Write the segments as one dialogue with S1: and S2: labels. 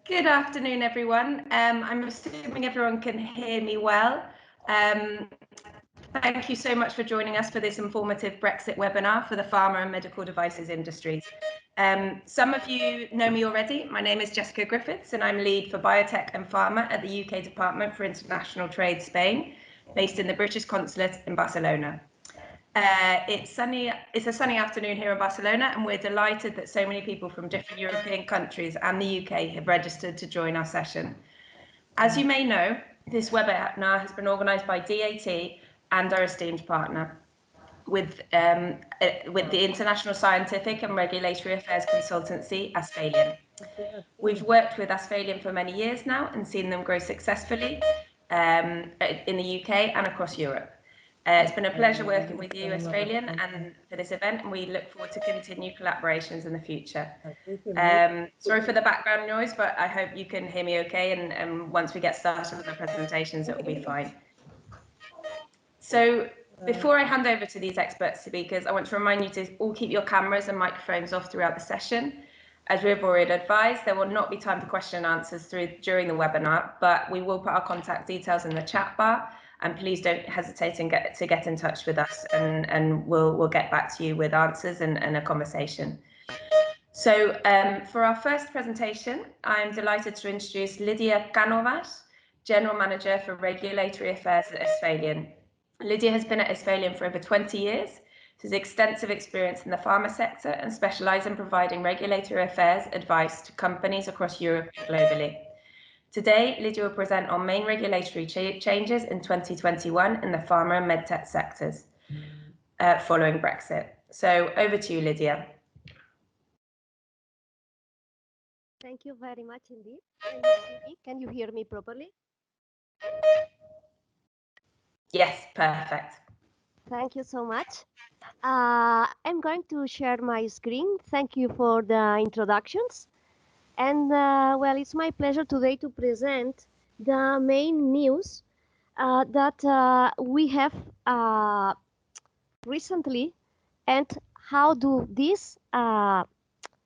S1: Good afternoon, everyone. I'm assuming everyone can hear me well. Thank you so much for joining us for this informative Brexit webinar for the pharma and medical devices industries. Some of you know me already. My name is Jessica Griffiths, and I'm lead for biotech and pharma at the UK Department for International Trade, Spain, based in the British Consulate in Barcelona. It's a sunny afternoon here in Barcelona, and we're delighted that so many people from different European countries and the UK have registered to join our session. As you may know, this webinar has been organised by DAT and our esteemed partner, with the International Scientific and Regulatory Affairs Consultancy, Asphalion. We've worked with Asphalion for many years now and seen them grow successfully in the UK and across Europe. It's been a pleasure working with you, Asphalion, and for this event, and we look forward to continued collaborations in the future. Sorry for the background noise, but I hope you can hear me okay, and once we get started with the presentations, it will be fine. So before I hand over to these expert speakers, I want to remind you to all keep your cameras and microphones off throughout the session. As we've already advised, there will not be time for question and answers during the webinar, but we will put our contact details in the chat bar, and please don't hesitate to get in touch with us, and we'll get back to you with answers and a conversation. So for our first presentation, I'm delighted to introduce Lydia Canovas, General Manager for Regulatory Affairs at Asphalion. Lydia has been at Asphalion for over 20 years. She has extensive experience in the pharma sector and specialises in providing regulatory affairs advice to companies across Europe and globally. Today, Lydia will present on main regulatory changes in 2021 in the pharma and medtech sectors following Brexit. So over to you, Lydia.
S2: Thank you very much indeed. Can you hear me properly?
S1: Yes, perfect.
S2: Thank you so much. I'm going to share my screen. Thank you for the introductions. And well, it's my pleasure today to present the main news that we have recently, and how do these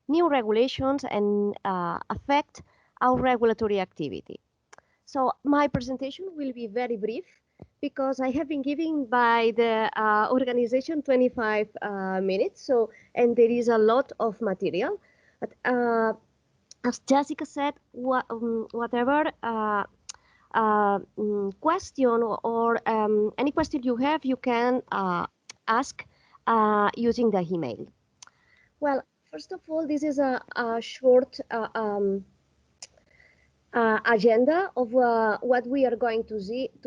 S2: new regulations and affect our regulatory activity. So my presentation will be very brief because I have been given by the organization 25 minutes. So, and there is a lot of material. But as Jessica said, whatever question or any question you have, you can ask using the email. Well, first of all, this is a short agenda of what we are going to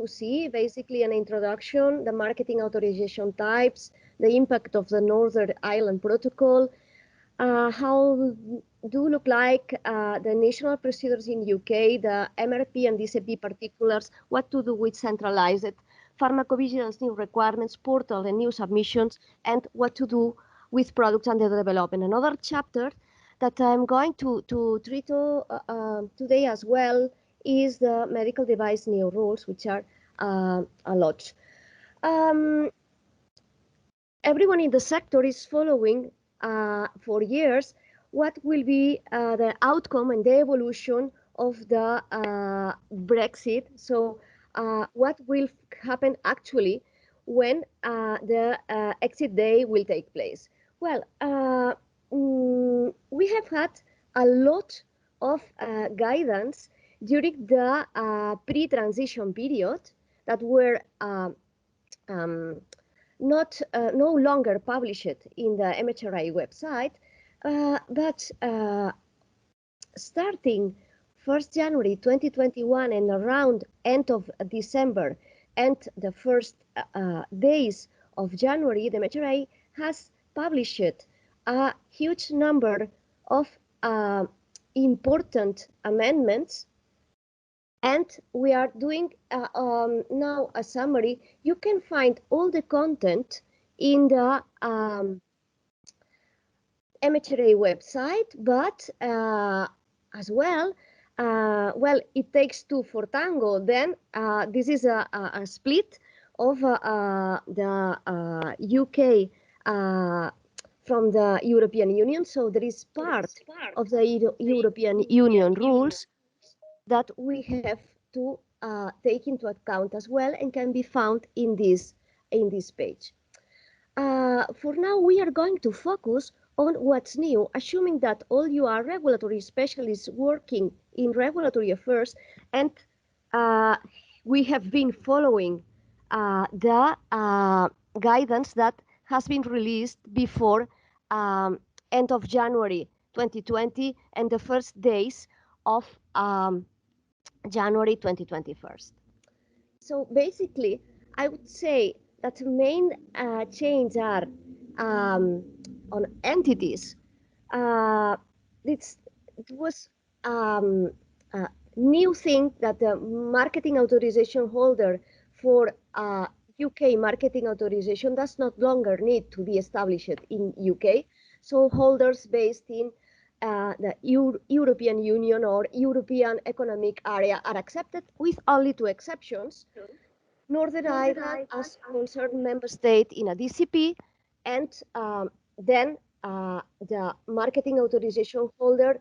S2: see, basically an introduction, the marketing authorization types, the impact of the Northern Ireland Protocol, how do look like the national procedures in UK, the MRP and DCP particulars, what to do with centralized pharmacovigilance new requirements, portal and new submissions, and what to do with products under development. Another chapter that I'm going to treat today as well is the medical device new rules, which are a lot. Everyone in the sector is following for years what will be the outcome and the evolution of the Brexit. So what will happen actually when the exit day will take place? Well, we have had a lot of guidance during the pre-transition period that were no longer published in the MHRA website, but starting 1st January 2021 and around end of December and the first days of January, the MHRA has published a huge number of important amendments, and we are doing now a summary. You can find all the content in the MHRA website, but as well, well, it takes two for tango. Then this is a split of the UK from the European Union. So there is part of the European Union rules that we have to take into account as well and can be found in this page. For now, we are going to focus on what's new, assuming that all you are regulatory specialists working in regulatory affairs, and we have been following the guidance that has been released before end of January 2020 and the first days of January 2021. So basically, I would say that the main change are on entities. Uh, it was a new thing that the marketing authorization holder for UK marketing authorization does not longer need to be established in UK. So holders based in the European Union or European Economic Area are accepted, with only two exceptions: Northern Ireland as concerned member state in a DCP, and then the marketing authorization holder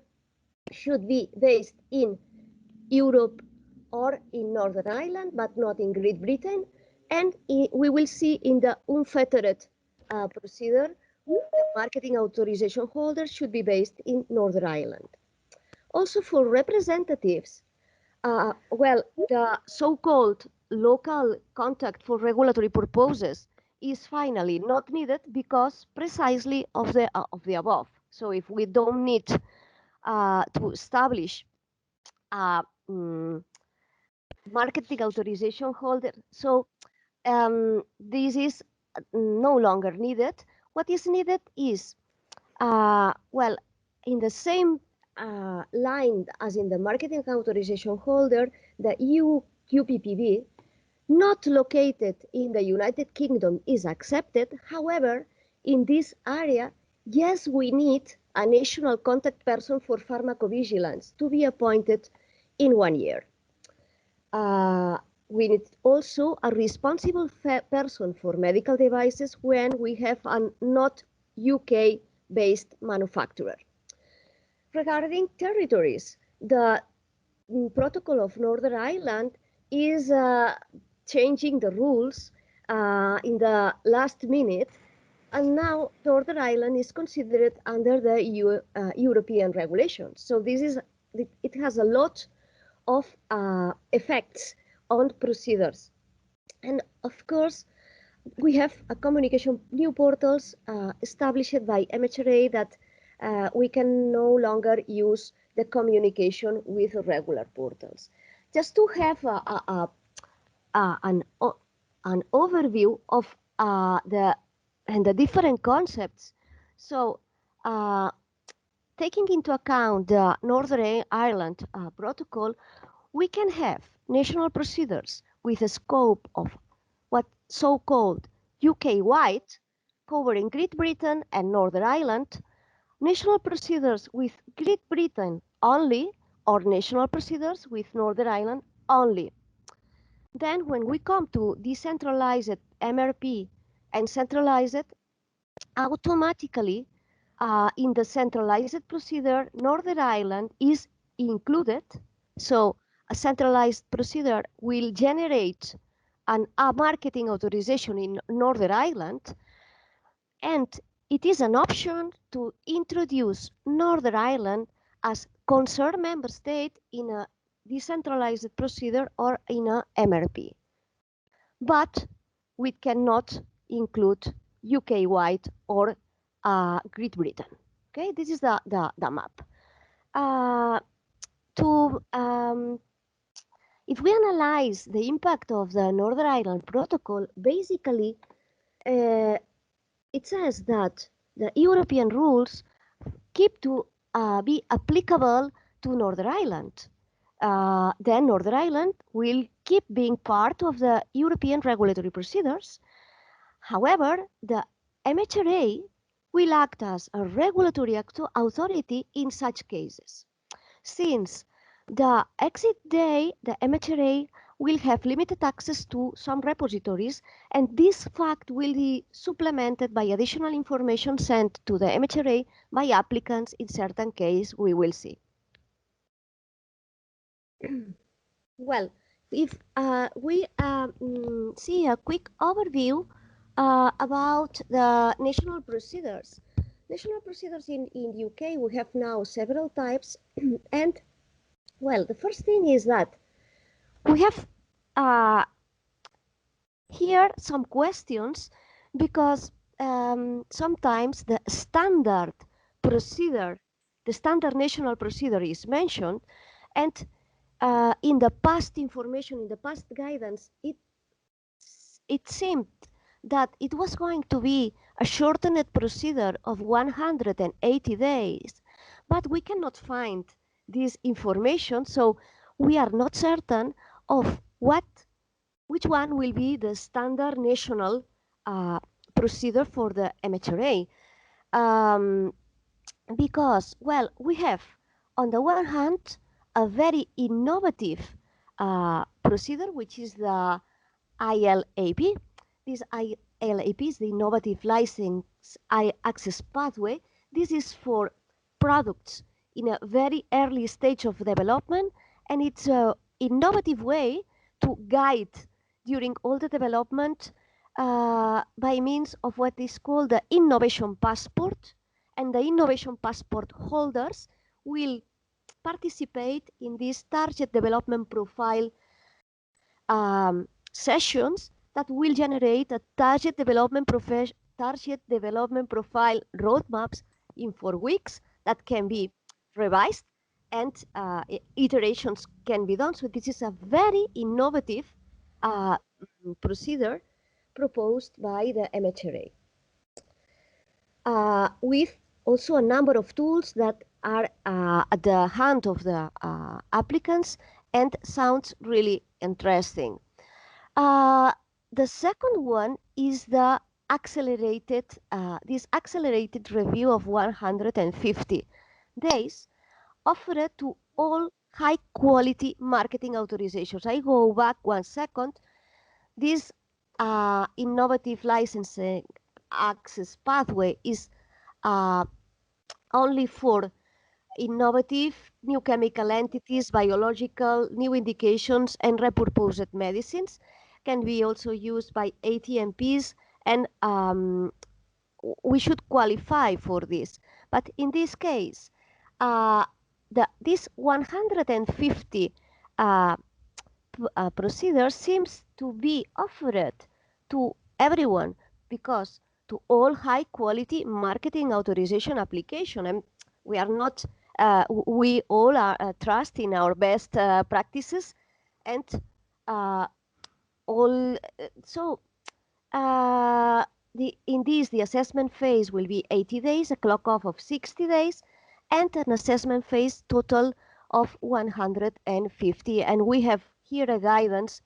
S2: should be based in Europe or in Northern Ireland, but not in Great Britain. And we will see in the unfettered procedure, the marketing authorization holder should be based in Northern Ireland. Also for representatives, well, the so-called local contact for regulatory purposes is finally not needed because precisely of the above. So if we don't need to establish a marketing authorization holder, so this is no longer needed. What is needed is, well, in the same line as in the marketing authorization holder, the EU QPPB, not located in the United Kingdom, is accepted. However, in this area, yes, we need a national contact person for pharmacovigilance to be appointed in 1 year. We need also a responsible person for medical devices when we have a not UK-based manufacturer. Regarding territories, the protocol of Northern Ireland is changing the rules in the last minute, and now Northern Ireland is considered under the European regulations. So it has a lot of effects on procedures. And of course, we have a communication new portals established by MHRA that we can no longer use the communication with regular portals. Just to have an overview of the different concepts. So taking into account the Northern Ireland protocol, we can have national procedures with a scope of what so-called UK-wide, covering Great Britain and Northern Ireland, national procedures with Great Britain only, or national procedures with Northern Ireland only. Then when we come to decentralized MRP and centralized, automatically in the centralized procedure, Northern Ireland is included. So a centralized procedure will generate a marketing authorization in Northern Ireland, and it is an option to introduce Northern Ireland as concerned member state in a decentralized procedure or in a MRP. But we cannot include UK-wide or Great Britain. Okay, this is the map. If we analyze the impact of the Northern Ireland Protocol, basically it says that the European rules keep to be applicable to Northern Ireland. Then Northern Ireland will keep being part of the European regulatory procedures. However, the MHRA will act as a regulatory authority in such cases. Since the exit day, the MHRA will have limited access to some repositories, and this fact will be supplemented by additional information sent to the MHRA by applicants in certain cases we will see. Well, if we see a quick overview about the national procedures. National procedures in UK, we have now several types. And, well, the first thing is that we have here some questions because sometimes the standard procedure, the standard national procedure is mentioned, and in the past information, in the past guidance, it seemed that it was going to be a shortened procedure of 180 days, but we cannot find this information, so we are not certain of which one will be the standard national procedure for the MHRA. Because, well, we have, on the one hand, a very innovative procedure, which is the ILAP. This ILAP is the Innovative License Access Pathway. This is for products in a very early stage of development, and it's an innovative way to guide during all the development by means of what is called the Innovation Passport, and the Innovation Passport holders will participate in this target development profile sessions that will generate a target development profile roadmaps in 4 weeks that can be revised, and iterations can be done. So this is a very innovative procedure proposed by the MHRA. With also a number of tools that are at the hand of the applicants and sounds really interesting. The second one is the accelerated, this accelerated review of 150 days offered to all high quality marketing authorizations. I go back 1 second. This innovative licensing access pathway is only for innovative new chemical entities, biological, new indications, and repurposed medicines. Can be also used by ATMPs, and we should qualify for this. But in this case, this 150 procedure seems to be offered to everyone, because to all high quality marketing authorization application, and we are not we all are trust in our best practices, and all so in this the assessment phase will be 80 days, a clock off of 60 days, and an assessment phase total of 150. And we have here a guidance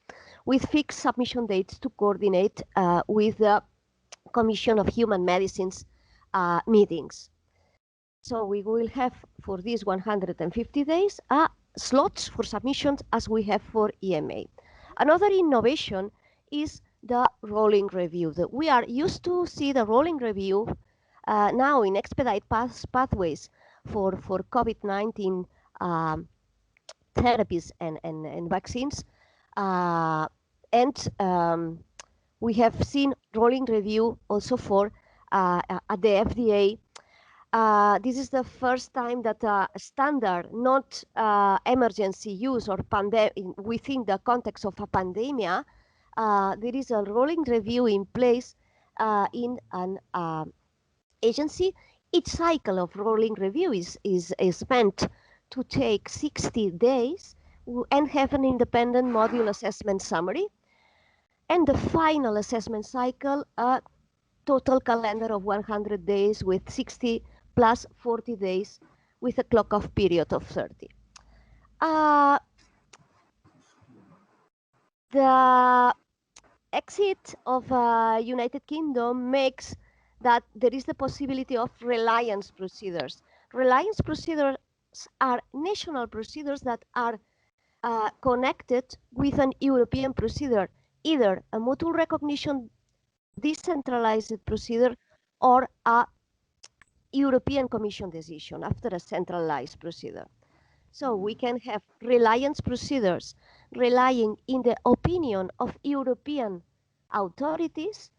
S2: with fixed submission dates to coordinate with the Commission of Human Medicines meetings. So we will have for these 150 days slots for submissions as we have for EMA. Another innovation is the rolling review. We are used to see the rolling review now in expedite pathways for COVID-19 therapies and vaccines. We have seen rolling review also for at the FDA. This is the first time that standard, not emergency use or within the context of a pandemic, there is a rolling review in place in an agency. Each cycle of rolling review is meant to take 60 days and have an independent module assessment summary. And the final assessment cycle, a total calendar of 100 days with 60 plus 40 days with a clock off period of 30. The exit of United Kingdom makes that there is the possibility of reliance procedures. Reliance procedures are national procedures that are connected with an European procedure, either a mutual recognition decentralized procedure or a European Commission decision after a centralized procedure. So we can have reliance procedures relying in the opinion of European authorities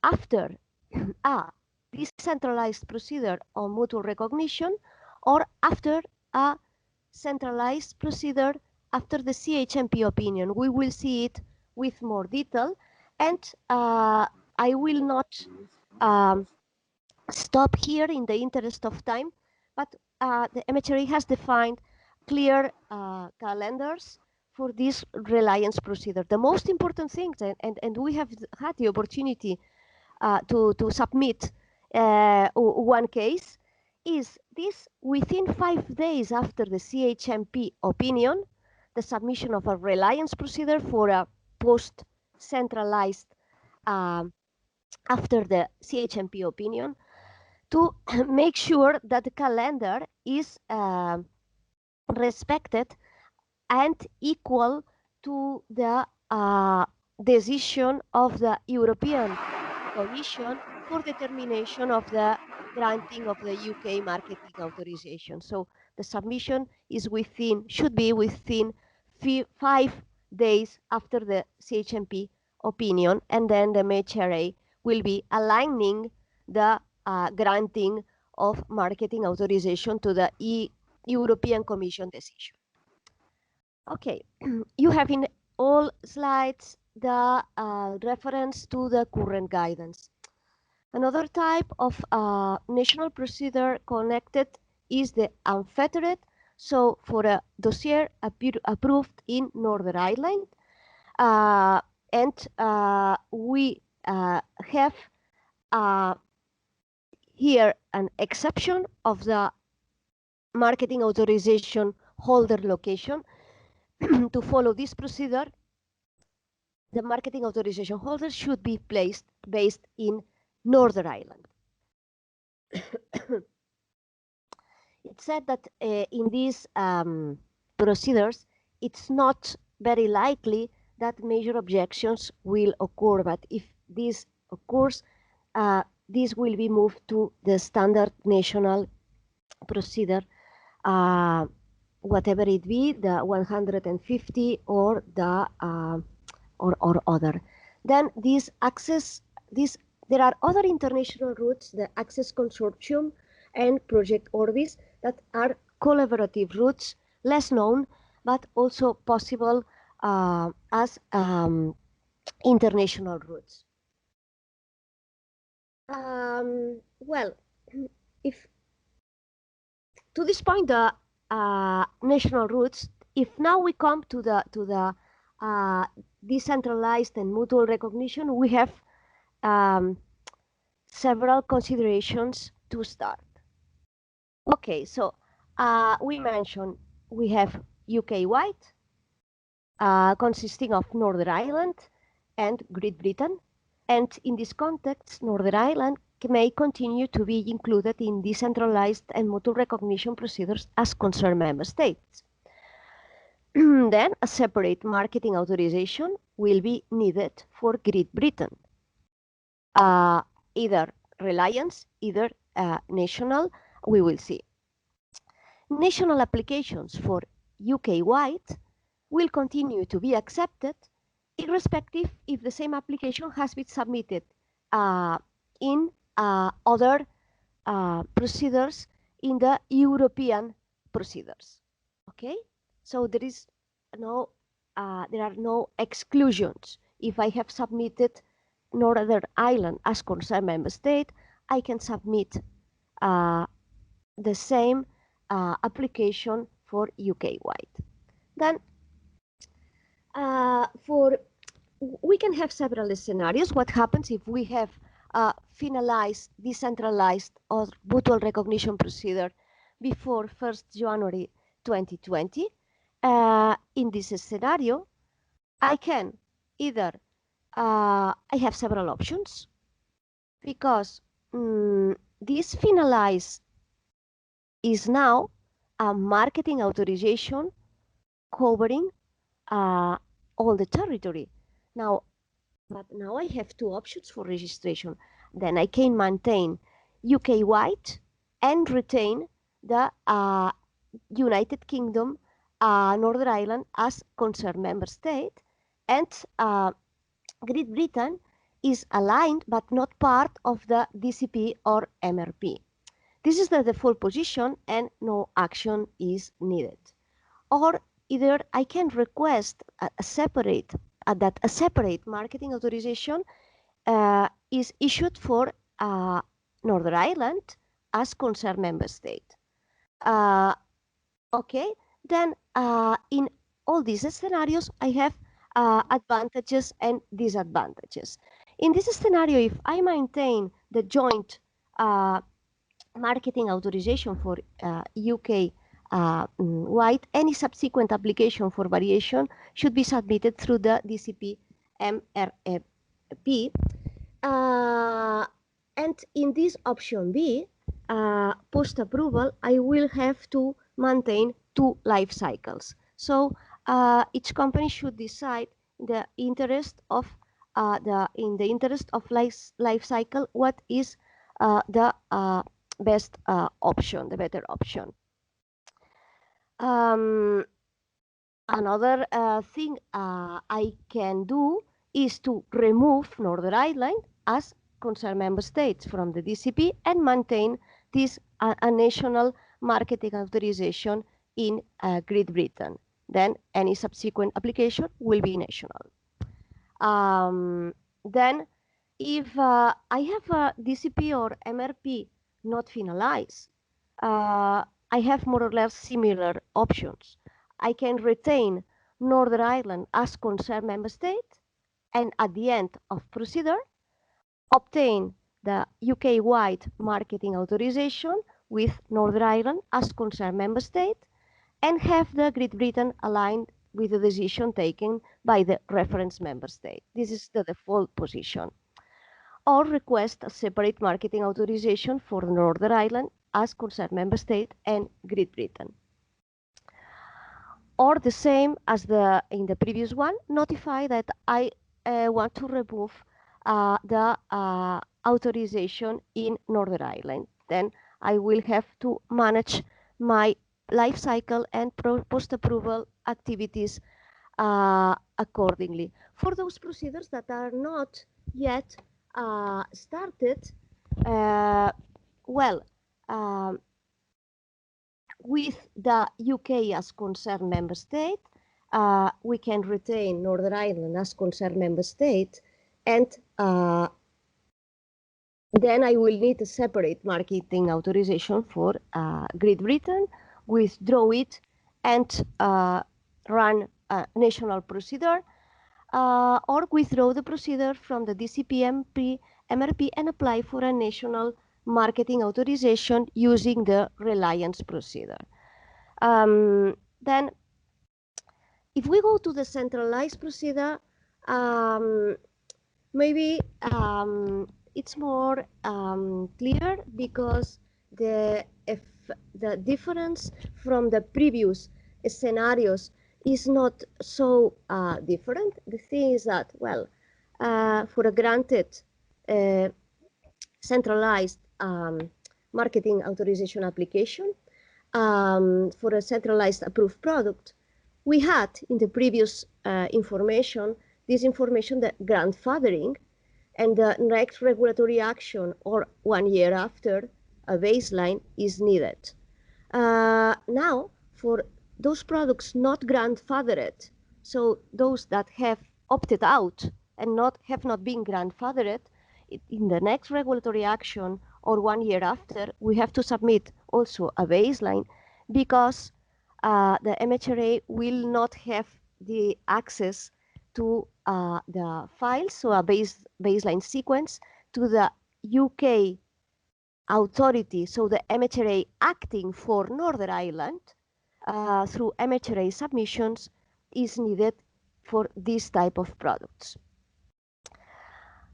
S2: after a decentralized procedure on mutual recognition or after a centralized procedure after the CHMP opinion. We will see it with more detail, and I will not um, stop here in the interest of time, but the MHRA has defined clear calendars for this reliance procedure. The most important thing, and we have had the opportunity to submit one case, is this within 5 days after the CHMP opinion, the submission of a reliance procedure for a post-centralized after the CHMP opinion, to make sure that the calendar is respected and equal to the decision of the European Commission for determination of the granting of the UK marketing authorization. So the submission is should be within 5 days after the CHMP opinion, and then the MHRA will be aligning the granting of marketing authorization to the European Commission decision. Okay, you have in all slides the reference to the current guidance. Another type of national procedure connected is the unfettered. So for a dossier approved in Northern Ireland, we have here an exception of the marketing authorization holder location. To follow this procedure, the marketing authorization holder should be based in Northern Ireland. It said that in these procedures, it's not very likely that major objections will occur, but if this occurs, this will be moved to the standard national procedure, whatever it be, the 150 or the or other. Then there are other international routes, the Access Consortium and Project Orbis, that are collaborative routes, less known, but also possible as international routes. Well, if to this point, the national routes, if now we come to the decentralized and mutual recognition, we have several considerations to start. Okay, so we mentioned we have UK-wide, consisting of Northern Ireland and Great Britain. And in this context, Northern Ireland may continue to be included in decentralized and mutual recognition procedures as concerned member states. Then a separate marketing authorization will be needed for Great Britain. Either reliance, either national, we will see. National applications for UK-wide will continue to be accepted irrespective if the same application has been submitted in other procedures in the European procedures. Okay, so there are no exclusions. If I have submitted Northern Ireland as concerned member state, I can submit the same application for UK-wide. Then we can have several scenarios. What happens if we have a finalized, decentralized or mutual recognition procedure before 1st January 2020? In this scenario, I can either, I have several options, because this finalized is now a marketing authorization covering all the territory. But now I have two options for registration. Then I can maintain UK-wide and retain the United Kingdom, Northern Ireland as concerned member state, and Great Britain is aligned but not part of the DCP or MRP. This is the default position and no action is needed. Or either I can request a separate marketing authorization is issued for Northern Ireland as concerned member state. Okay, then in all these scenarios, I have advantages and disadvantages. In this scenario, if I maintain the joint marketing authorization for UK wide, any subsequent application for variation should be submitted through the DCP MRP. And in this option B, post-approval, I will have to maintain 2 life cycles. So each company should decide the interest of life cycle, what is the best option, the better option. Another thing I can do is to remove Northern Ireland as concerned member states from the DCP and maintain this a national marketing authorization in Great Britain. Then any subsequent application will be national. Then if I have a DCP or MRP not finalized, I have more or less similar options. I can retain Northern Ireland as concerned member state, and at the end of procedure, obtain the UK-wide marketing authorization with Northern Ireland as concerned member state, and have the Great Britain aligned with the decision taken by the reference member state. This is the default position. Or request a separate marketing authorization for Northern Ireland as concerned member state and Great Britain. Or the same as in the previous one, notify that I want to remove the authorization in Northern Ireland. Then I will have to manage my life cycle and post-approval activities accordingly. For those procedures that are not yet started, well, with the UK as concerned member state, we can retain Northern Ireland as concerned member state, and then I will need a separate marketing authorization for Great Britain, withdraw it, and run a national procedure, or withdraw the procedure from the DCP MRP and apply for a national marketing authorization using the reliance procedure. Then, if we go to the centralized procedure, maybe it's more clear because the difference from the previous scenarios is not so different. The thing is that, well, for a granted centralized marketing authorization application for a centralized approved product, we had in the previous information, this information that grandfathering and the next regulatory action or 1 year after a baseline is needed. Now, for those products not grandfathered, so those that have opted out and have not been grandfathered, in the next regulatory action or 1 year after, we have to submit also a baseline because the MHRA will not have the access to the files, so a baseline sequence to the UK authority, so the MHRA acting for Northern Ireland through MHRA submissions is needed for this type of products.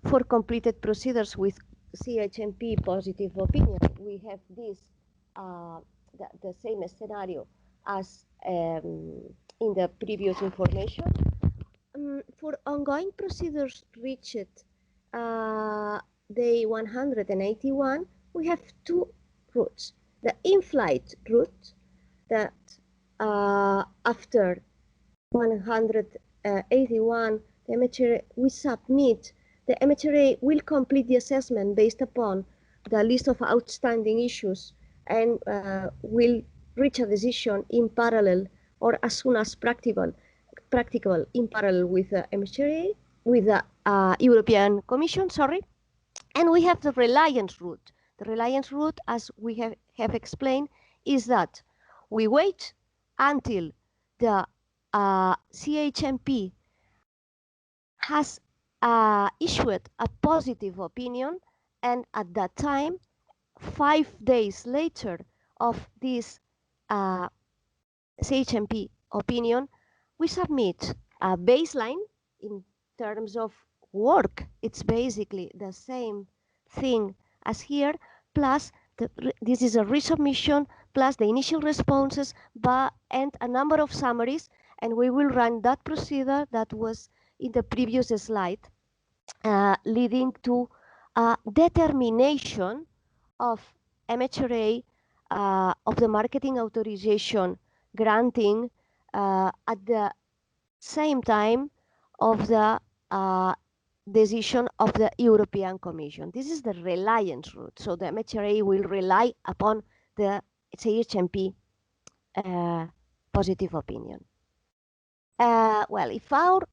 S2: For completed procedures with CHMP positive opinion, we have this the same scenario as in the previous information. For ongoing procedures reached day 181, we have 2 routes. The in-flight route that after 181, the MHRA, we submit, the MHRA will complete the assessment based upon the list of outstanding issues and will reach a decision in parallel or as soon as practical in parallel with the MHRA, with the European Commission, sorry. And we have the reliance route. The reliance route, as we have explained, is that we wait until the CHMP has issued a positive opinion, and at that time, 5 days later of this CHMP opinion, we submit a baseline in terms of work. It's basically the same thing as here, plus this is a resubmission, plus the initial responses, and a number of summaries, and we will run that procedure that was in the previous slide, leading to a determination of MHRA of the marketing authorization granting at the same time of the decision of the European Commission. This is the reliance route. So the MHRA will rely upon the CHMP positive opinion. Well,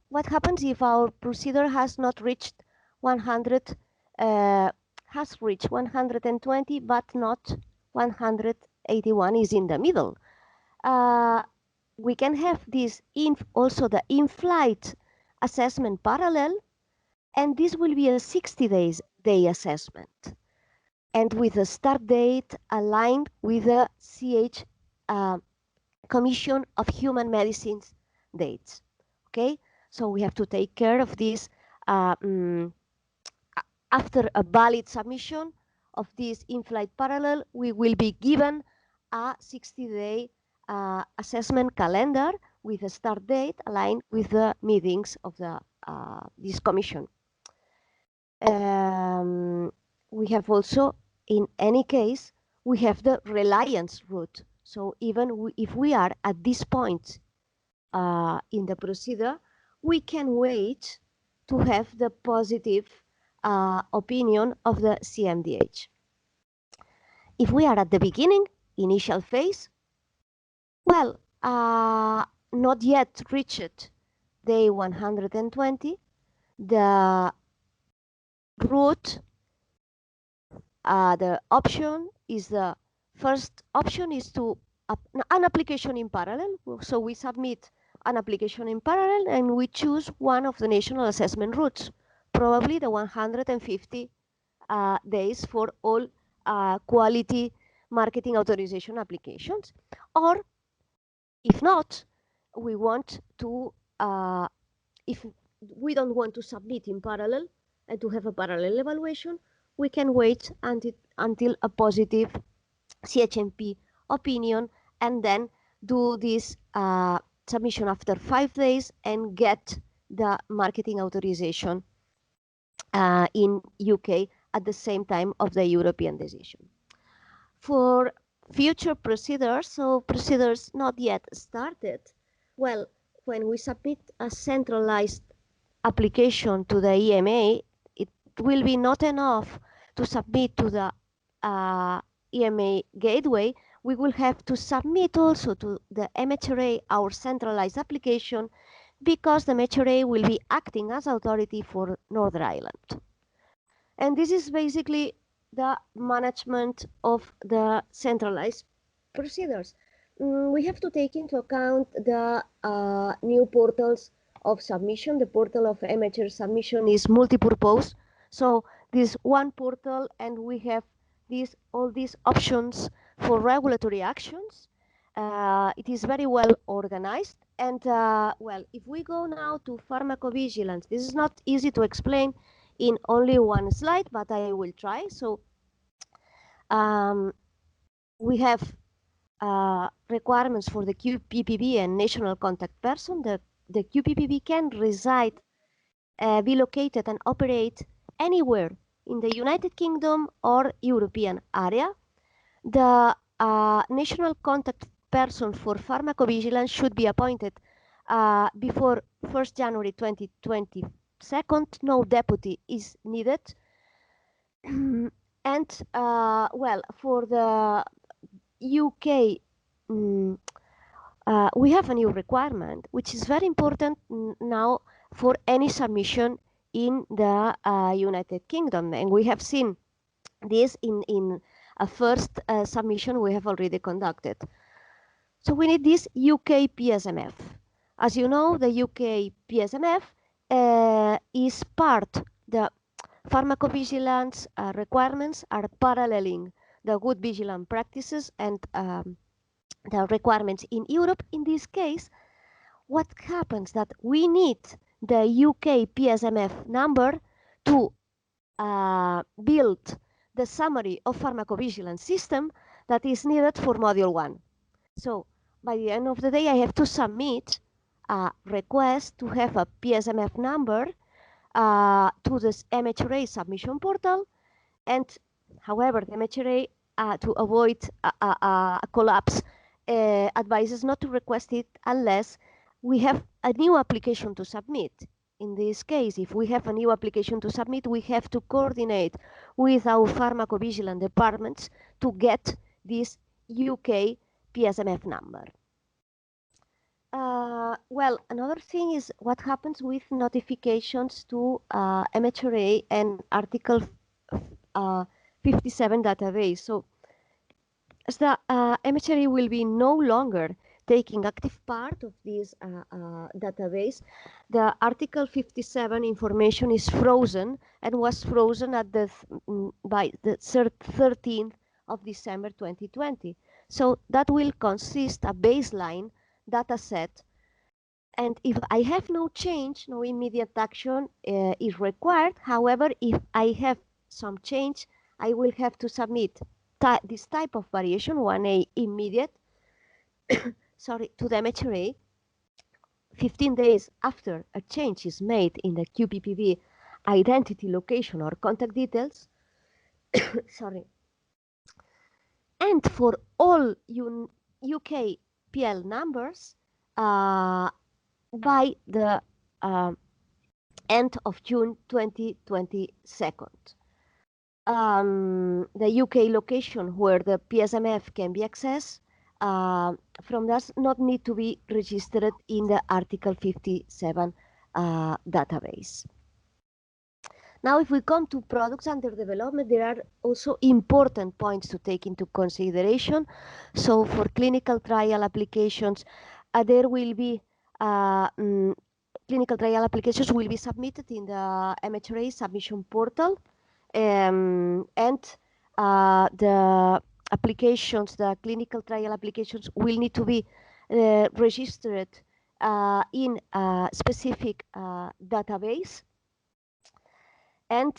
S2: what happens if our procedure has not reached 100, has reached 120, but not 181, is in the middle? We can have this also the in-flight assessment parallel, and this will be a 60-day assessment, and with a start date aligned with the Commission of Human Medicines dates. Okay, so we have to take care of this after a valid submission of this in-flight parallel. We will be given a 60-day assessment calendar with a start date aligned with the meetings of this commission. We have also, in any case, we have the reliance route. So even if we are at this point in the procedure, we can wait to have the positive opinion of the CMDH. If we are at the beginning, initial phase, well, not yet reached day 120, the route, the option is the first option is to an application in parallel. So we submit an application in parallel and we choose one of the national assessment routes, probably the 150 days for all quality marketing authorization applications. Or if not, we want to, if we don't want to submit in parallel and to have a parallel evaluation, we can wait until a positive CHMP opinion and then do this submission after 5 days and get the marketing authorization in UK at the same time of the European decision. For future procedures, so procedures not yet started, well, when we submit a centralized application to the EMA, it will be not enough to submit to the EMA gateway. We will have to submit also to the MHRA our centralized application, because the MHRA will be acting as authority for Northern Ireland. And this is basically the management of the centralized procedures. We have to take into account the new portals of submission. The portal of MHR submission is multi-purpose. So this one portal, and we have all these options for regulatory actions. It is very well organized. And well, if we go now to pharmacovigilance, this is not easy to explain in only one slide, but I will try. So we have requirements for the QPPB and national contact person. The QPPB can reside, be located and operate anywhere in the United Kingdom or European area. The national contact person for pharmacovigilance should be appointed before 1st January 2022. No deputy is needed. And well, for the UK, we have a new requirement, which is very important now for any submission in the United Kingdom. And we have seen this in a first submission we have already conducted. So we need this UK PSMF. As you know, the UK PSMF is part, the pharmacovigilance requirements are paralleling the good vigilant practices and the requirements in Europe. In this case, what happens that we need the UK PSMF number to build the summary of pharmacovigilance system that is needed for module 1. So by the end of the day, I have to submit a request to have a PSMF number to this MHRA submission portal. And however, the MHRA, to avoid a collapse, advises not to request it unless we have a new application to submit. In this case, if we have a new application to submit, we have to coordinate with our pharmacovigilance departments to get this UK PSMF number. Well, another thing is what happens with notifications to MHRA and Article 57 database. So as the MHRA will be no longer taking active part of this database, the Article 57 information is frozen and was frozen at by the 13th of December 2020. So that will consist a baseline data set. And if I have no change, no immediate action is required. However, if I have some change, I will have to submit this type of variation, 1A immediate, sorry, to the MHRA 15 days after a change is made in the QPPV identity, location, or contact details. Sorry. And for all UK PL numbers, by the end of June 2022. The UK location where the PSMF can be accessed from does not need to be registered in the Article 57 database. Now, if we come to products under development, there are also important points to take into consideration. So for clinical trial applications, there will be clinical trial applications will be submitted in the MHRA submission portal, and the applications, the clinical trial applications, will need to be registered in a specific database. And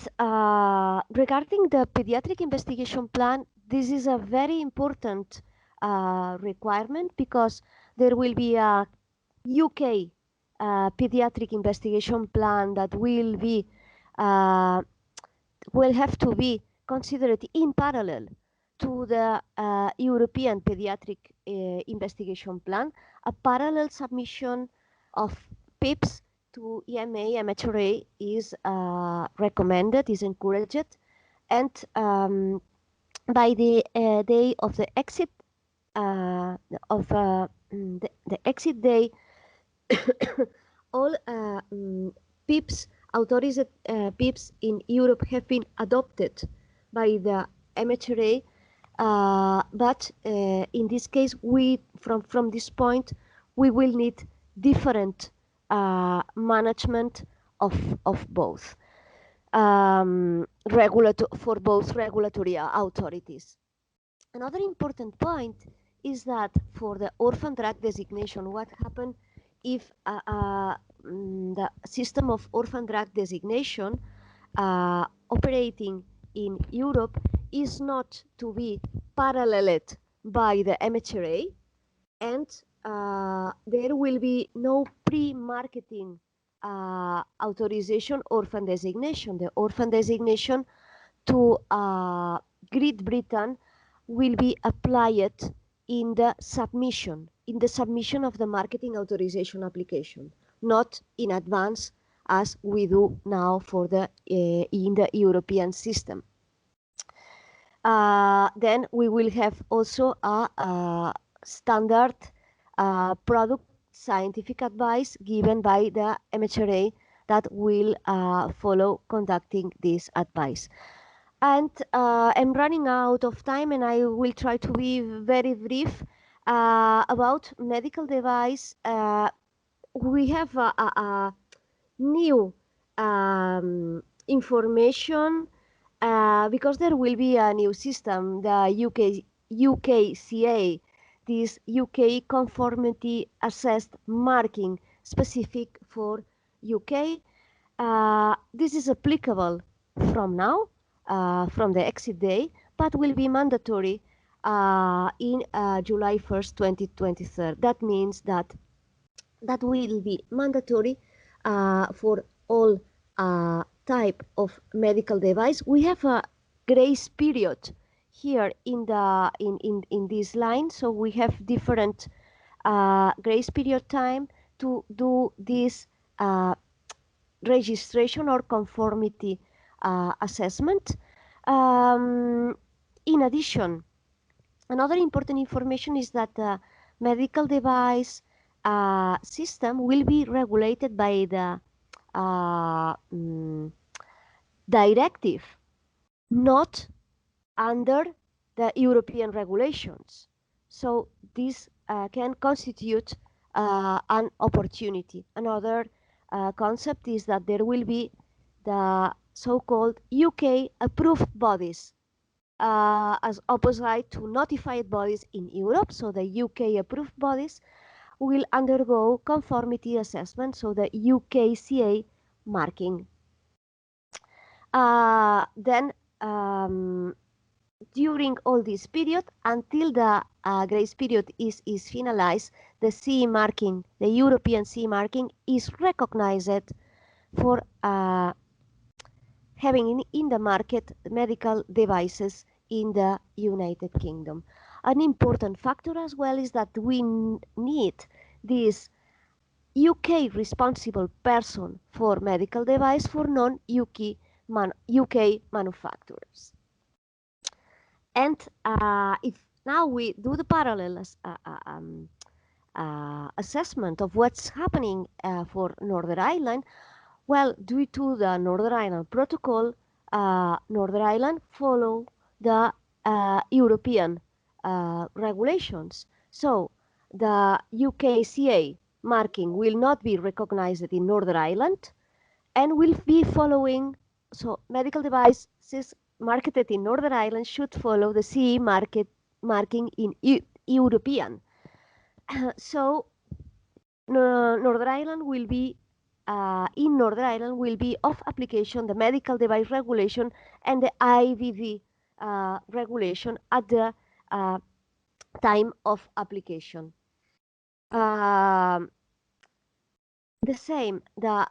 S2: regarding the pediatric investigation plan, this is a very important requirement because there will be a UK pediatric investigation plan that will be will have to be considered in parallel to the European pediatric investigation plan. A parallel submission of PIPs to EMA, MHRA is recommended, is encouraged, and by the day of the exit the exit day, all PIPs, authorized PIPs in Europe have been adopted by the MHRA, but in this case, we from this point, we will need different management of both for both regulatory authorities. Another important point is that for the orphan drug designation, what happened if the system of orphan drug designation operating in Europe is not to be paralleled by the MHRA, and there will be no pre-marketing authorization orphan designation. The orphan designation to Great Britain will be applied in the submission of the marketing authorization application, not in advance as we do now for the in the European system. Then we will have also a standard product scientific advice given by the MHRA that will follow conducting this advice. And I'm running out of time, and I will try to be very brief about medical device. We have a new information because there will be a new system, the UKCA, this UK conformity assessed marking specific for UK. This is applicable from now, from the exit day, but will be mandatory in July 1st, 2023. That means that will be mandatory for all type of medical device. We have a grace period here in the in this line, so we have different grace period time to do this registration or conformity assessment. In addition, another important information is that the medical device system will be regulated by the directive, not under the European regulations. So this can constitute an opportunity. Another concept is that there will be the so-called UK approved bodies as opposite to notified bodies in Europe. So the UK approved bodies will undergo conformity assessment, so the UKCA marking. Then during all this period, until the grace period is finalized, the CE marking, the European CE marking, is recognized for having in the market medical devices in the United Kingdom. An important factor as well is that we need this UK responsible person for medical device for non-UK UK manufacturers. And if now we do the parallel assessment of what's happening for Northern Ireland, well, due to the Northern Ireland Protocol, Northern Ireland follow the European regulations. So the UKCA marking will not be recognized in Northern Ireland and will be following, so medical devices marketed in Northern Ireland should follow the CE marking in European. So Northern Ireland will be in Northern Ireland will be of application the medical device regulation and the IVD regulation at the time of application. The same, the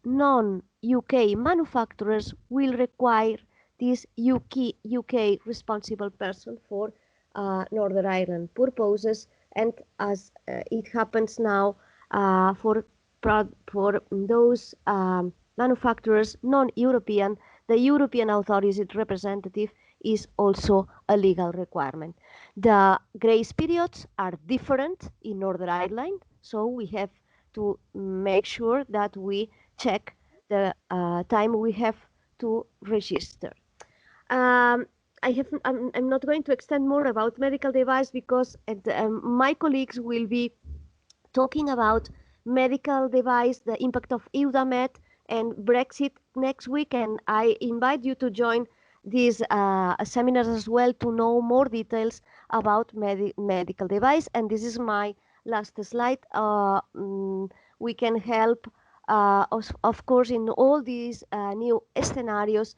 S2: non-UK manufacturers will require this UK responsible person for Northern Ireland purposes, and as it happens now for those manufacturers non-European, the European authority representative is also a legal requirement. The grace periods are different in Northern Ireland, so we have to make sure that we check the time we have to register. I'm not going to extend more about medical device because my colleagues will be talking about medical device, the impact of EUDAMED and BREXIT next week, and I invite you to join these seminars as well to know more details about medical device. And this is my last slide. We can help, of course, in all these new scenarios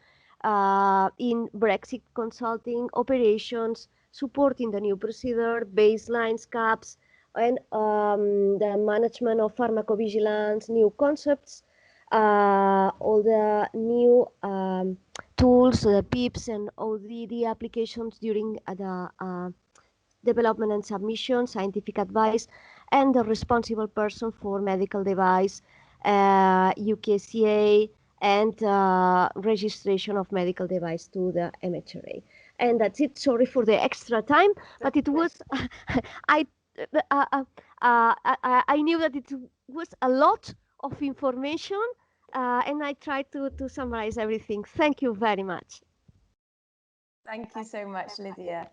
S2: in BREXIT consulting, operations, supporting the new procedure, baselines, caps, and the management of pharmacovigilance, new concepts, all the new tools, the PIPs and ODD applications during the development and submission, scientific advice, and the responsible person for medical device, UKCA, and registration of medical device to the MHRA. And that's it. Sorry for the extra time, but it was I I knew that it was a lot of information, and I tried to summarize everything. Thank you very much.
S1: Thank you so much, Lydia.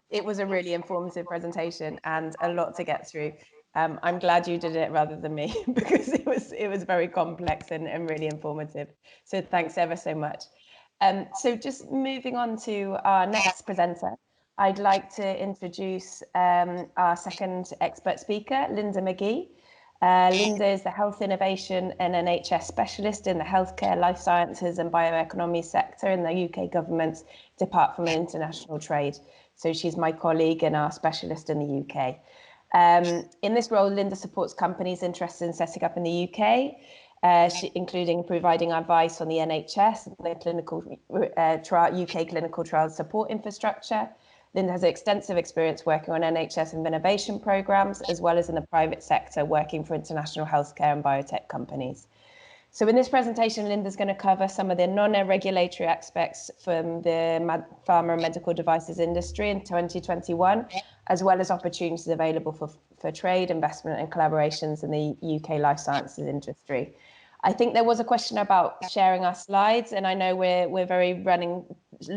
S1: It was a really informative presentation and a lot to get through. I'm glad you did it rather than me because it was very complex and really informative. So thanks ever so much. So just moving on to our next presenter, I'd like to introduce our second expert speaker, Linda McGee. Linda is the Health Innovation and NHS Specialist in the Healthcare, Life Sciences and Bioeconomy sector in the UK Government's Department for International Trade. So she's my colleague and our specialist in the UK. In this role, Linda supports companies interested in setting up in the UK, including providing advice on the NHS and the clinical UK clinical trial support infrastructure. Linda has extensive experience working on NHS innovation programs, as well as in the private sector, working for international healthcare and biotech companies. So in this presentation, Linda's going to cover some of the non-regulatory aspects from the pharma and medical devices industry in 2021, as well as opportunities available for trade, investment and collaborations in the UK life sciences industry. I think there was a question about sharing our slides, and I know we're very running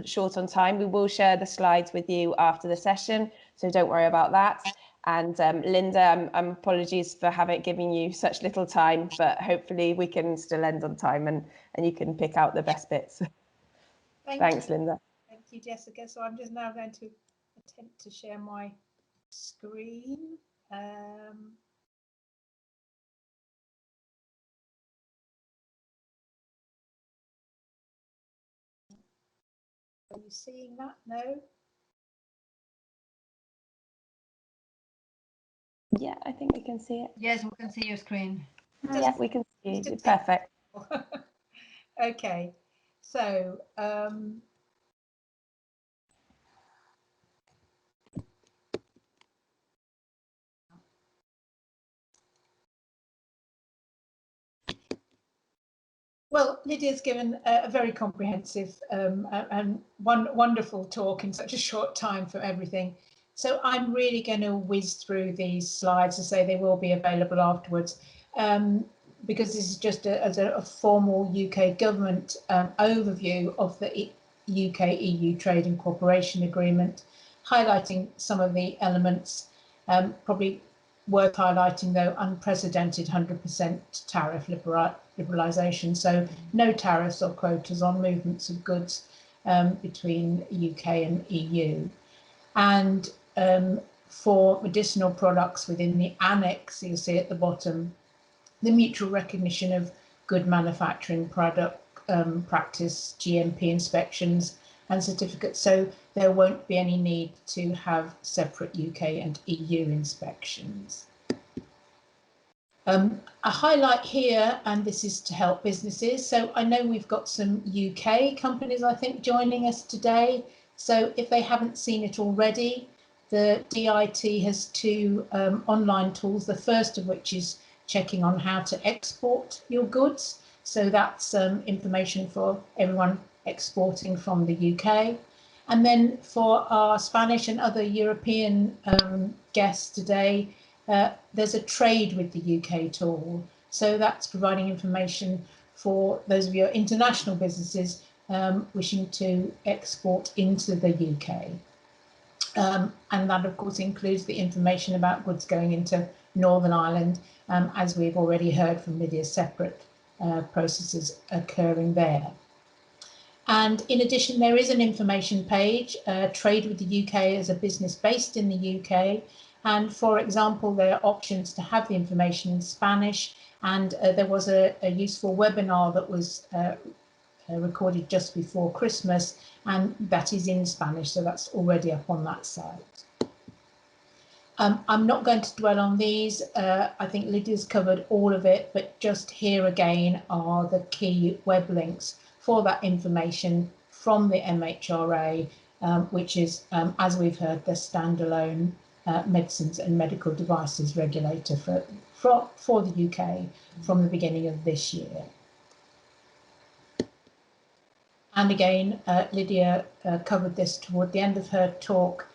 S1: short on time. We will share the slides with you after the session, so don't worry about that. And Linda, apologies for giving you such little time, but hopefully we can still end on time and you can pick out the best bits. Thanks, Linda.
S3: Thank you, Jessica. So I'm just now going to attempt to share my screen. Are you seeing that? No?
S1: Yeah, I think we can see it.
S4: Yes, we can see your screen.
S1: Yeah, we can see you. Perfect.
S3: Okay, so well, Lydia's given a very comprehensive and wonderful talk in such a short time for everything. So I'm really going to whiz through these slides to say they will be available afterwards, because this is just a formal UK government overview of the UK-EU Trade and Cooperation Agreement, highlighting some of the elements. Probably worth highlighting, though, unprecedented 100% tariff liberalisation, so no tariffs or quotas on movements of goods between UK and EU. And for medicinal products within the annex, you'll see at the bottom, the mutual recognition of good manufacturing product practice, GMP inspections and certificates, so there won't be any need to have separate UK and EU inspections. A highlight here, and this is to help businesses. So I know we've got some UK companies, I think, joining us today. So if they haven't seen it already, the DIT has two online tools, the first of which is checking on how to export your goods. So that's information for everyone exporting from the UK. And then for our Spanish and other European guests today, there's a trade with the UK tool. So that's providing information for those of your international businesses wishing to export into the UK. And that, of course, includes the information about goods going into Northern Ireland, as we've already heard from Lydia, separate processes occurring there. And in addition, there is an information page, Trade with the UK as a business based in the UK. And for example, there are options to have the information in Spanish. And there was a useful webinar that was recorded just before Christmas, and that is in Spanish, so that's already up on that site. I'm not going to dwell on these. I think Lydia's covered all of it, but just here again are the key web links for that information from the MHRA which is, as we've heard, the standalone medicines and medical devices regulator for the UK from the beginning of this year. And again, Lydia covered this toward the end of her talk,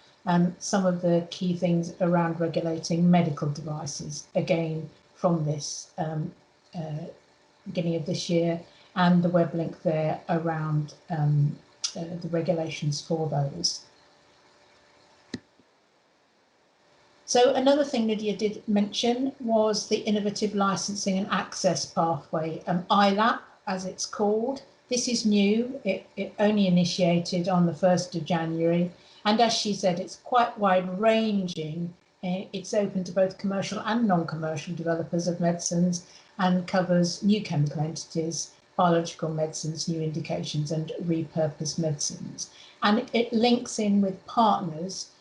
S3: some of the key things around regulating medical devices, again, from this beginning of this year, and the web link there around the regulations for those. So another thing Lydia did mention was the innovative licensing and access pathway, ILAP as it's called. This is new, it only initiated on the 1st of January. And as she said, it's quite wide ranging. It's open to both commercial and non-commercial developers of medicines and covers new chemical entities, biological medicines, new indications and repurposed medicines. And it links in with partners,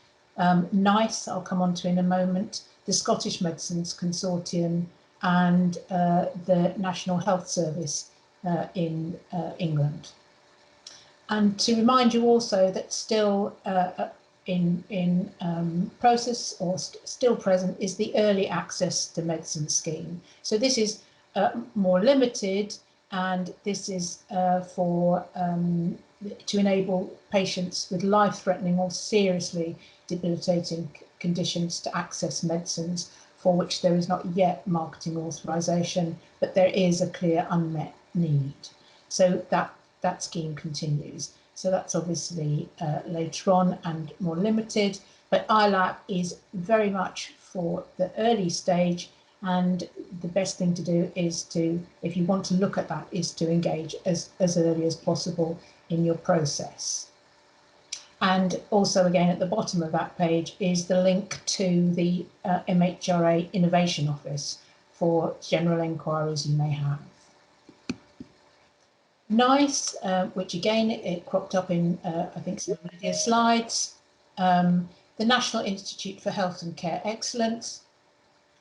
S3: NICE, I'll come on to in a moment, the Scottish Medicines Consortium and the National Health Service in England. And to remind you also that still in process or still present is the Early Access to Medicine scheme. So this is more limited, and this is for to enable patients with life-threatening or seriously debilitating conditions to access medicines for which there is not yet marketing authorization, but there is a clear unmet need. So that scheme continues. So that's obviously later on and more limited, but ILAP is very much for the early stage, and the best thing to do is to, if you want to look at that, is to engage as early as possible in your process. And also again at the bottom of that page is the link to the MHRA Innovation Office for general enquiries you may have. NICE, which again, it cropped up in, I think, some of the slides, the National Institute for Health and Care Excellence,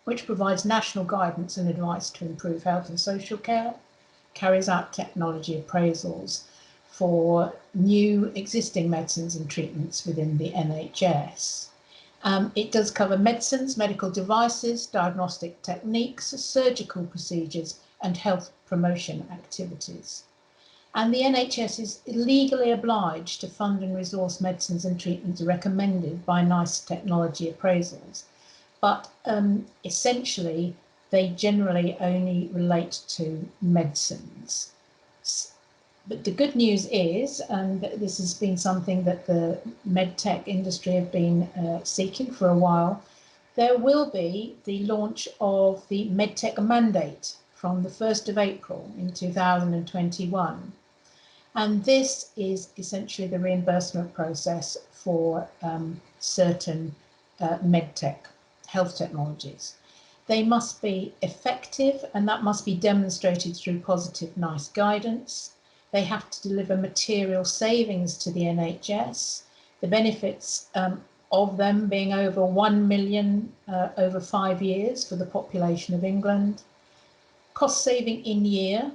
S3: which provides national guidance and advice to improve health and social care, carries out technology appraisals for new existing medicines and treatments within the NHS. It does cover medicines, medical devices, diagnostic techniques, surgical procedures, and health promotion activities. And the NHS is legally obliged to fund and resource medicines and treatments recommended by NICE technology appraisals. But essentially, they generally only relate to medicines. But the good news is, and this has been something that the medtech industry have been seeking for a while, there will be the launch of the medtech mandate from the 1st of April in 2021. And this is essentially the reimbursement process for certain medtech health technologies. They must be effective, and that must be demonstrated through positive NICE guidance. They have to deliver material savings to the NHS, the benefits of them being over 1 million over 5 years for the population of England, cost saving in year,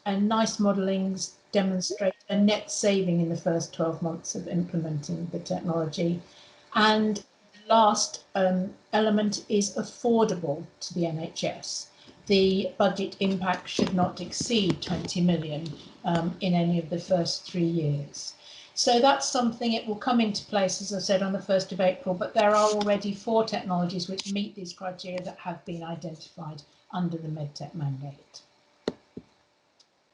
S3: and NICE modellings demonstrate a net saving in the first 12 months of implementing the technology. And the last element is affordable to the NHS. The budget impact should not exceed 20 million in any of the first 3 years. So that's something, it will come into place, as I said, on the 1st of April, but there are already 4 technologies which meet these criteria that have been identified under the medtech mandate.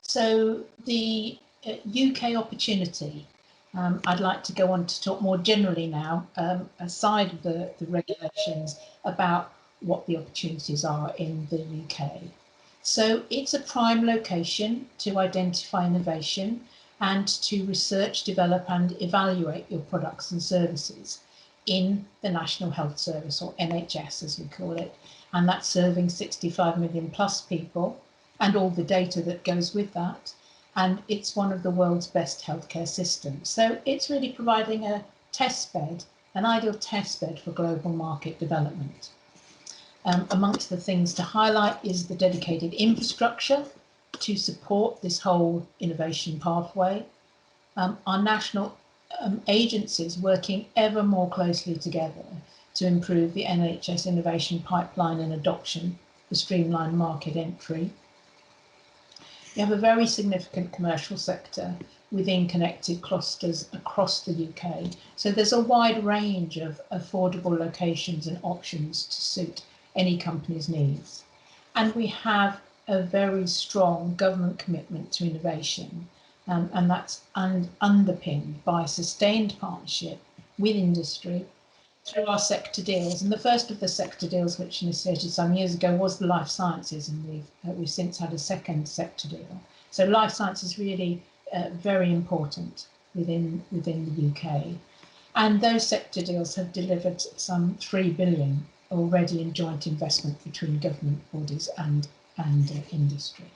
S3: So the UK opportunity, I'd like to go on to talk more generally now, aside of the regulations, about what the opportunities are in the UK. So it's a prime location to identify innovation and to research, develop and evaluate your products and services in the National Health Service, or NHS as we call it, and that's serving 65 million plus people and all the data that goes with that. And it's one of the world's best healthcare systems. So it's really providing a test bed, an ideal test bed for global market development. Amongst the things to highlight is the dedicated infrastructure to support this whole innovation pathway. Our national agencies working ever more closely together to improve the NHS innovation pipeline and adoption for streamlined market entry. We have a very significant commercial sector within connected clusters across the UK. So there's a wide range of affordable locations and options to suit any company's needs. And we have a very strong government commitment to innovation, and that's underpinned by sustained partnership with industry through our sector deals. And the first of the sector deals, which initiated some years ago, was the life sciences, and we've since had a second sector deal. So life science is really very important within the UK. And those sector deals have delivered some 3 billion already in joint investment between government bodies and industry.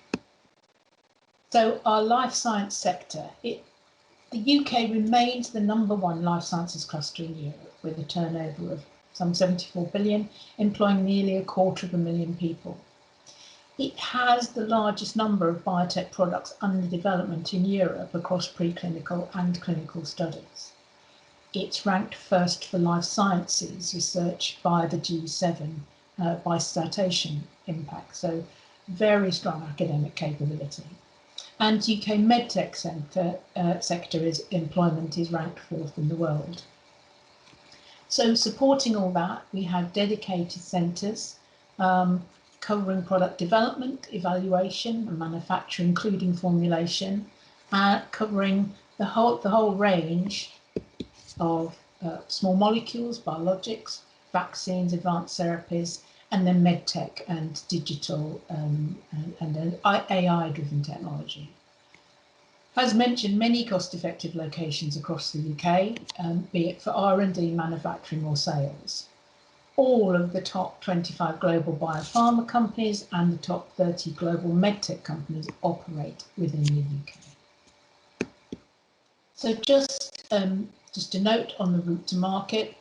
S3: So our life science sector, the UK remains the #1 life sciences cluster in Europe, with a turnover of some 74 billion, employing nearly 250,000 people. It has the largest number of biotech products under development in Europe across preclinical and clinical studies. It's ranked first for life sciences research by the G7 by citation impact, so very strong academic capability. And UK medtech sector employment is ranked 4th in the world. So supporting all that, we have dedicated centres covering product development, evaluation and manufacture, including formulation, covering the whole range of small molecules, biologics, vaccines, advanced therapies, and then medtech and digital and AI-driven technology. As mentioned, many cost-effective locations across the UK, be it for R&D, manufacturing or sales. All of the top 25 global biopharma companies and the top 30 global medtech companies operate within the UK. So just a note on the route to market.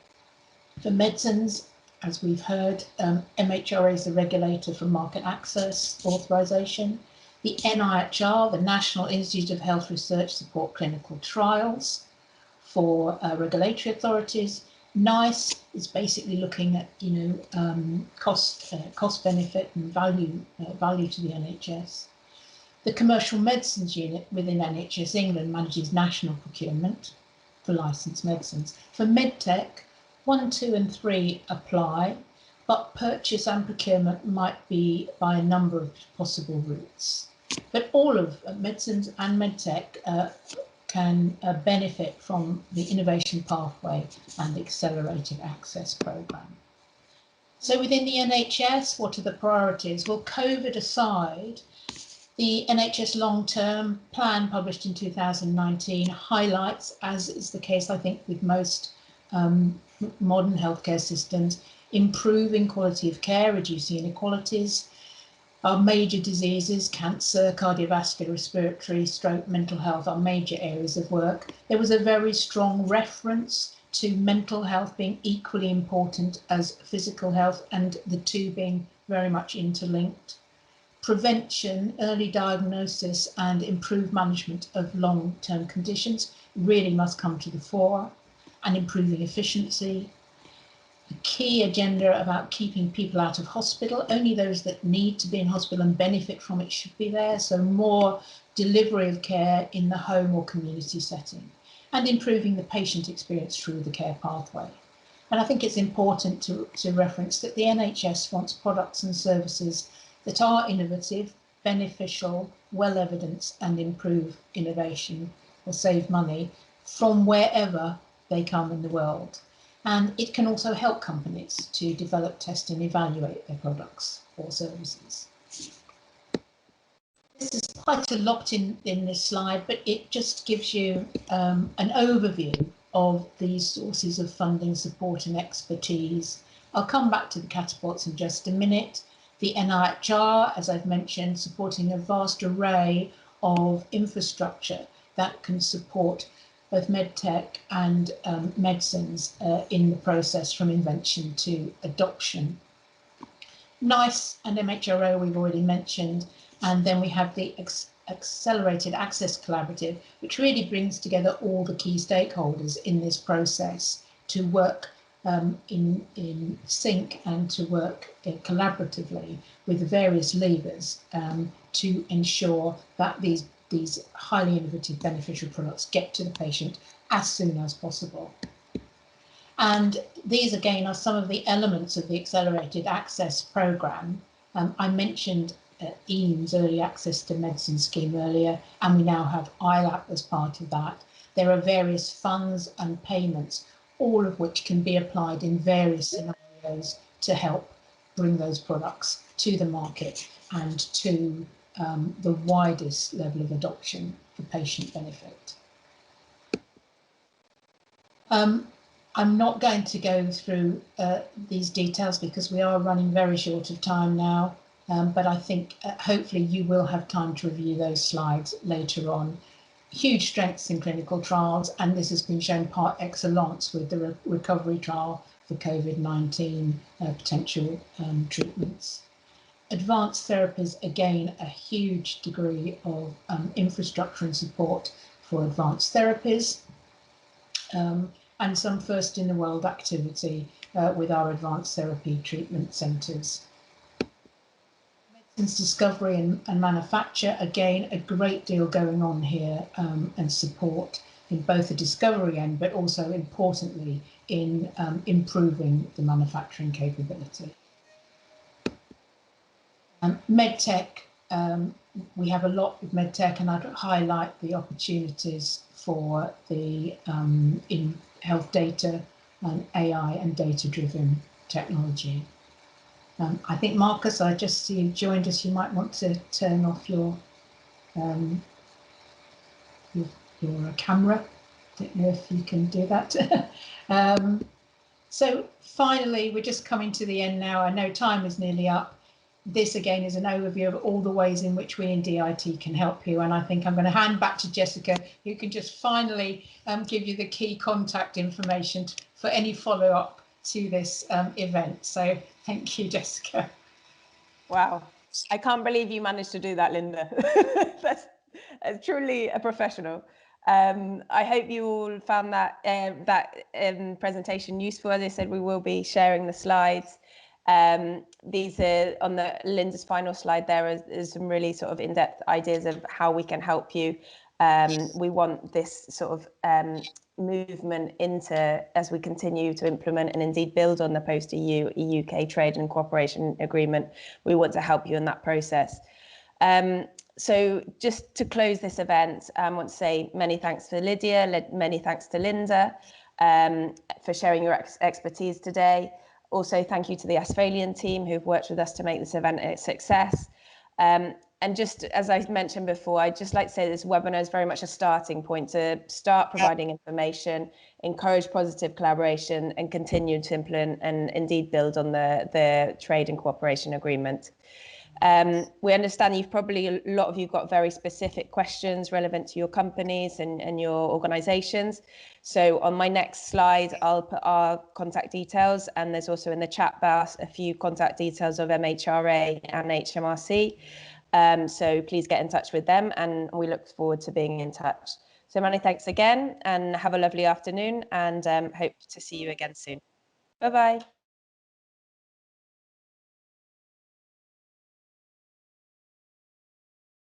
S3: For medicines, as we've heard, MHRA is the regulator for market access authorisation. The NIHR, the National Institute of Health Research, support clinical trials for regulatory authorities. NICE is basically looking at cost benefit and value to the NHS. The Commercial Medicines Unit within NHS England manages national procurement for licensed medicines. For medtech, 1, 2 and 3 apply, but purchase and procurement might be by a number of possible routes. But all of medicines and medtech can benefit from the innovation pathway and accelerated access programme. So within the NHS, what are the priorities? Well, COVID aside, the NHS long-term plan published in 2019 highlights, as is the case, I think, with most modern healthcare systems, improving quality of care, reducing inequalities. Our major diseases, cancer, cardiovascular, respiratory, stroke, mental health, are major areas of work. There was a very strong reference to mental health being equally important as physical health, and the two being very much interlinked. Prevention, early diagnosis and improved management of long-term conditions really must come to the fore, and improving efficiency. A key agenda about keeping people out of hospital. Only those that need to be in hospital and benefit from it should be there. So more delivery of care in the home or community setting, and improving the patient experience through the care pathway. And I think it's important to reference that the NHS wants products and services that are innovative, beneficial, well evidenced, and improve innovation or save money from wherever they come in the world. And it can also help companies to develop, test and evaluate their products or services. This is quite a lot in this slide, but it just gives you an overview of these sources of funding, support and expertise. I'll come back to the catapults in just a minute. The NIHR, as I've mentioned, supporting a vast array of infrastructure that can support both medtech and medicines in the process from invention to adoption. NICE and MHRO we've already mentioned, and then we have the Accelerated Access Collaborative, which really brings together all the key stakeholders in this process to work in sync and to work collaboratively with the various levers to ensure that these highly innovative beneficial products get to the patient as soon as possible. And these again are some of the elements of the Accelerated Access Programme. I mentioned EAMS, Early Access to Medicine Scheme earlier, and we now have ILAP as part of that. There are various funds and payments, all of which can be applied in various scenarios to help bring those products to the market and to the widest level of adoption for patient benefit. I'm not going to go through these details because we are running very short of time now, but I think hopefully you will have time to review those slides later on. Huge strengths in clinical trials, and this has been shown par excellence with the recovery trial for COVID-19 potential treatments. Advanced therapies, again, a huge degree of infrastructure and support for advanced therapies. And some first in the world activity with our advanced therapy treatment centres. Medicines discovery and manufacture, again, a great deal going on here and support in both the discovery end, but also importantly in improving the manufacturing capability. Medtech, we have a lot with medtech, and I'd highlight the opportunities for the in health data and AI and data-driven technology. I think, Marcus, I just see you joined us. You might want to turn off your camera. Don't know if you can do that. So finally, we're just coming to the end now. I know time is nearly up. This again is an overview of all the ways in which we in DIT can help you, and I think I'm going to hand back to Jessica, who can just finally give you the key contact information for any follow-up to this event. So thank you, Jessica.
S1: Wow, I can't believe you managed to do that, Linda. That's truly a professional. I hope you all found that presentation useful. As I said, we will be sharing the slides. These are on Linda's final slide. There is some really sort of in-depth ideas of how we can help you. We want this sort of movement into, as we continue to implement and indeed build on the post-EU UK trade and cooperation agreement, we want to help you in that process. So just to close this event, I want to say many thanks to Lydia, many thanks to Linda for sharing your expertise today. Also, thank you to the Asphalian team who've worked with us to make this event a success. And just as I mentioned before, I'd just like to say this webinar is very much a starting point to start providing information, encourage positive collaboration, and continue to implement and indeed build on the trade and cooperation agreement. We understand you've probably, a lot of you got very specific questions relevant to your companies and your organizations. So on my next slide, I'll put our contact details, and there's also in the chat box a few contact details of MHRA and HMRC. So please get in touch with them, and we look forward to being in touch. So many thanks again, and have a lovely afternoon, and hope to see you again soon. Bye-bye.